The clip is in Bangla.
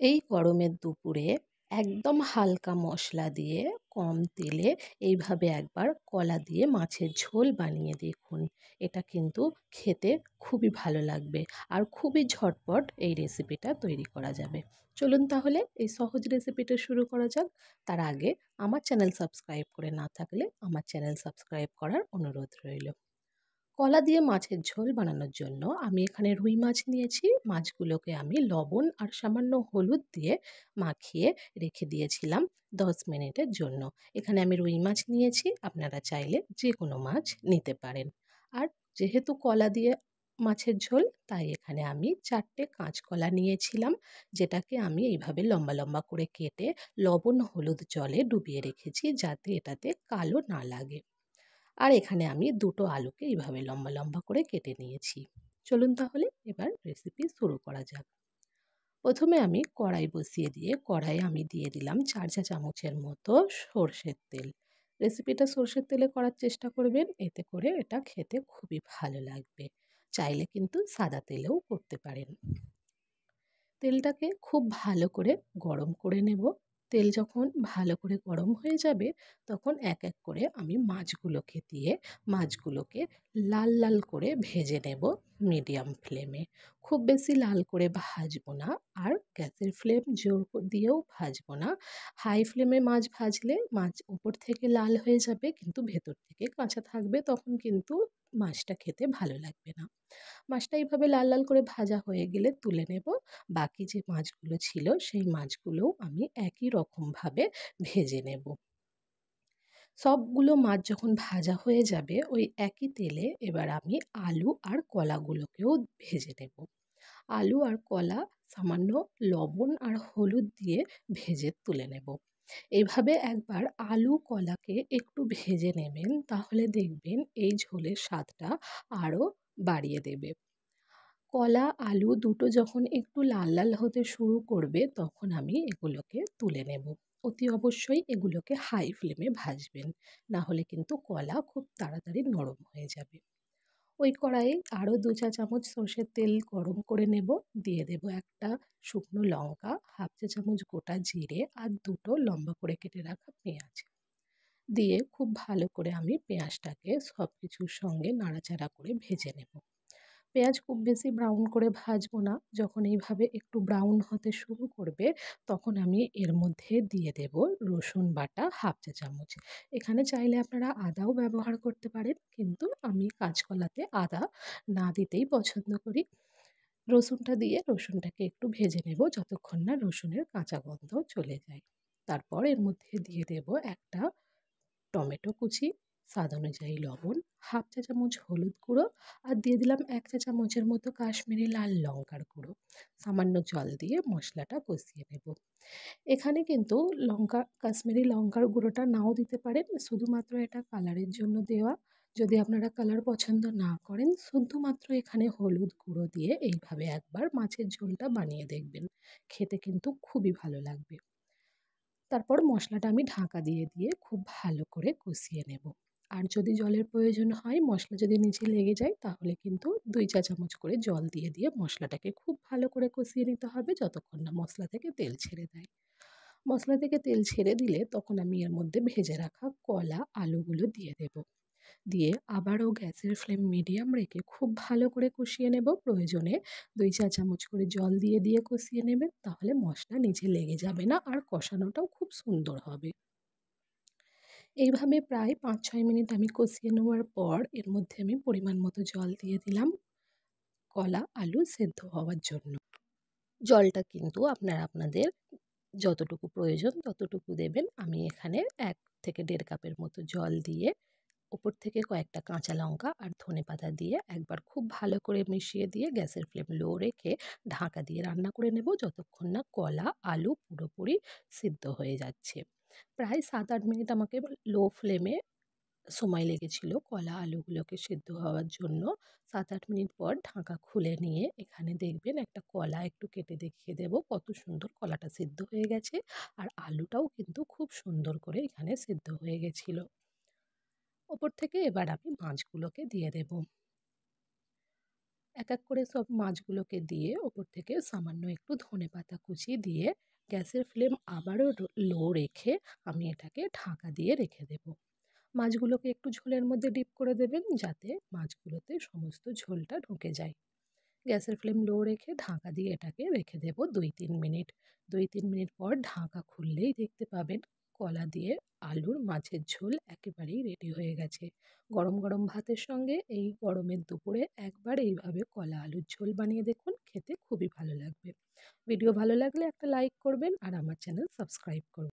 এই গরমের দুপুরে একদম হালকা মশলা দিয়ে কম তেলে এইভাবে একবার কলা দিয়ে মাছের ঝোল বানিয়ে দেখুন। এটা কিন্তু খেতে খুবই ভালো লাগবে আর খুবই ঝটপট এই রেসিপিটা তৈরি করা যাবে। চলুন তাহলে এই সহজ রেসিপিটা শুরু করা যাক। তার আগে আমার চ্যানেল সাবস্ক্রাইব করে না থাকলে আমার চ্যানেল সাবস্ক্রাইব করার অনুরোধ রইল। কলা দিয়ে মাছের ঝোল বানানোর জন্য আমি এখানে রুই মাছ নিয়েছি। মাছগুলোকে আমি লবণ আর সামান্য হলুদ দিয়ে মাখিয়ে রেখে দিয়েছিলাম 10 মিনিটের জন্য। এখানে আমি রুই মাছ নিয়েছি, আপনারা চাইলে যে কোনো মাছ নিতে পারেন। আর যেহেতু কলা দিয়ে মাছের ঝোল, তাই এখানে আমি 4টে কাঁচকলা নিয়েছিলাম, যেটাকে আমি এইভাবে লম্বা লম্বা করে কেটে লবণ হলুদ জলে ডুবিয়ে রেখেছি যাতে এটাতে কালো না লাগে। আর এখানে আমি দুটো আলুকে এইভাবে লম্বা লম্বা করে কেটে নিয়েছি। চলুন তাহলে এবার রেসিপি শুরু করা যাক। প্রথমে আমি কড়াই বসিয়ে দিয়ে কড়াইয়ে আমি দিয়ে দিলাম 4 চা চামচের মতো সর্ষের তেল। রেসিপিটা সর্ষের তেলে করার চেষ্টা করবেন, এতে করে এটা খেতে খুবই ভালো লাগবে। চাইলে কিন্তু সাদা তেলেও করতে পারেন। তেলটাকে খুব ভালো করে গরম করে নেব। তেল যখন ভালো করে গরম হয়ে যাবে, তখন এক এক করে আমি মাছগুলোকে দিয়ে মাছগুলোকে লাল লাল করে ভেজে নেব মিডিয়াম ফ্লেমে। খুব বেশি লাল করে ভাজবো না, আর গ্যাসের ফ্লেম জোর দিয়েও ভাজবো না। হাই ফ্লেমে মাছ ভাজলে মাছ উপর থেকে লাল হয়ে যাবে কিন্তু ভেতর থেকে কাঁচা থাকবে, তখন কিন্তু মাছটা খেতে ভালো লাগবে না। মাছটা এইভাবে লাল লাল করে ভাজা হয়ে গেলে তুলে নেব। বাকি যে মাছগুলো ছিল সেই মাছগুলোও আমি একই রকমভাবে ভেজে নেব। সবগুলো মাছ যখন ভাজা হয়ে যাবে, ওই একই তেলে এবার আমি আলু আর কলাগুলোকেও ভেজে নেব। আলু আর কলা সামান্য লবণ আর হলুদ দিয়ে ভেজে তুলে নেব। এইভাবে একবার আলু কলাকে একটু ভেজে নেবেন, তাহলে দেখবেন এই ঝোলের স্বাদটা আরও বাড়িয়ে দেবে। কলা আলু দুটো যখন একটু লাল লাল হতে শুরু করবে, তখন আমি এগুলোকে তুলে নেব। অতি অবশ্যই এগুলোকে হাই ফ্লেমে ভাজবেন, না হলে কিন্তু কলা খুব তাড়াতাড়ি নরম হয়ে যাবে। ওই কড়াইয়ে আরও 2 চা চামচ সর্ষের তেল গরম করে নেব। দিয়ে দেব একটা শুকনো লঙ্কা, হাফ 1 চা চামচ গোটা জিরে আর দুটো লম্বা করে কেটে রাখা পেঁয়াজ দিয়ে খুব ভালো করে আমি পেঁয়াজটাকে সব কিছুর সঙ্গে নাড়াচাড়া করে ভেজে নেব। পেঁয়াজ খুব বেশি ব্রাউন করে ভাজবো না। যখন এইভাবে একটু ব্রাউন হতে শুরু করবে, তখন আমি এর মধ্যে দিয়ে দেব রসুন বাটা 1/2 চা চামচ। এখানে চাইলে আপনারা আদাও ব্যবহার করতে পারেন, কিন্তু আমি কাঁচকলাতে আদা না দিতেই পছন্দ করি। রসুনটা দিয়ে রসুনটাকে একটু ভেজে নেব যতক্ষণ না রসুনের কাঁচা গন্ধ চলে যায়। তারপর এর মধ্যে দিয়ে দেব একটা টমেটো কুচি, স্বাদ অনুযায়ী লবণ, 1/2 চা চামচ হলুদ গুঁড়ো আর দিয়ে দিলাম 1 চা চামচের মতো কাশ্মীরি লাল লঙ্কার গুঁড়ো। সামান্য জল দিয়ে মশলাটা কষিয়ে নেব। এখানে কিন্তু কাশ্মীরি লঙ্কার গুঁড়োটা নাও দিতে পারেন, শুধুমাত্র এটা কালারের জন্য দেওয়া। যদি আপনারা কালার পছন্দ না করেন, শুধুমাত্র এখানে হলুদ গুঁড়ো দিয়ে এইভাবে একবার মাছের ঝোলটা বানিয়ে দেখবেন, খেতে কিন্তু খুবই ভালো লাগবে। তারপর মশলাটা আমি ঢাকা দিয়ে দিয়ে খুব ভালো করে কষিয়ে নেব। আর যদি জলের প্রয়োজন হয়, মশলা যদি নিচে লেগে যায়, তাহলে কিন্তু 2 চা চামচ করে জল দিয়ে দিয়ে মশলাটাকে খুব ভালো করে কষিয়ে নিতে হবে যতক্ষণ না মশলা থেকে তেল ছেড়ে দেয়। মশলা থেকে তেল ছেড়ে দিলে তখন আমি এর মধ্যে ভেজে রাখা কলা আলুগুলো দিয়ে দেব। দিয়ে আবারও গ্যাসের ফ্লেম মিডিয়াম রেখে খুব ভালো করে কষিয়ে নেব। প্রয়োজনে 2 চা চামচ করে জল দিয়ে দিয়ে কষিয়ে নেবেন, তাহলে মশলা নিচে লেগে যাবে না আর কষানোটাও খুব সুন্দর হবে। এইভাবে প্রায় 5-6 মিনিট আমি কষিয়ে নেওয়ার পর এর মধ্যে আমি পরিমাণ মতো জল দিয়ে দিলাম কলা আলু সেদ্ধ হওয়ার জন্য। জলটা কিন্তু আপনারা আপনাদের যতটুকু প্রয়োজন ততটুকু দেবেন। আমি এখানে 1 থেকে 1.5 কাপের মতো জল দিয়ে ওপর থেকে কয়েকটা কাঁচা লঙ্কা আর ধনেপাতা দিয়ে একবার খুব ভালো করে মিশিয়ে দিয়ে গ্যাসের ফ্লেম লো রেখে ঢাকা দিয়ে রান্না করে নেব যতক্ষণ না কলা আলু পুরোপুরি সিদ্ধ হয়ে যাচ্ছে। প্রায় 7-8 মিনিট আমাকে লো ফ্লেমে সময় লেগেছিল কলা আলুগুলোকে সিদ্ধ হওয়ার জন্য। 7-8 মিনিট পর ঢাকা খুলে নিয়ে এখানে দেখবেন একটা কলা একটু কেটে দেখিয়ে দেব কত সুন্দর কলাটা সিদ্ধ হয়ে গেছে। আর আলুটাও কিন্তু খুব সুন্দর করে এখানে সিদ্ধ হয়ে গেছিল। ওপর থেকে এবার আমি মাছগুলোকে দিয়ে দেব। এক এক করে সব মাছগুলোকে দিয়ে ওপর থেকে সামান্য একটু ধনেপাতা কুচি দিয়ে গ্যাসের ফ্লেম আবারও লো রেখে আমি এটাকে ঢাকা দিয়ে রেখে দেব। মাছগুলোকে একটু ঝোলের মধ্যে ডিপ করে দেবেন যাতে মাছগুলোতে সমস্ত ঝোলটা ঢুকে যায়। গ্যাসের ফ্লেম লো রেখে ঢাকা দিয়ে এটাকে রেখে দেব 2-3 মিনিট। 2-3 মিনিট পর ঢাকা খুললেই দেখতে পাবেন কলা দিয়ে আলুর মাছের ঝোল একেবারেই রেডি হয়ে গেছে। গরম গরম ভাতের সঙ্গে এই গরমের দুপুরে একবার এইভাবে কলা আলুর ঝোল বানিয়ে দেখুন, খেতে খুবই ভালো লাগবে। ভিডিও ভালো লাগলে একটা লাইক করবেন আর আমার চ্যানেল সাবস্ক্রাইব করবেন।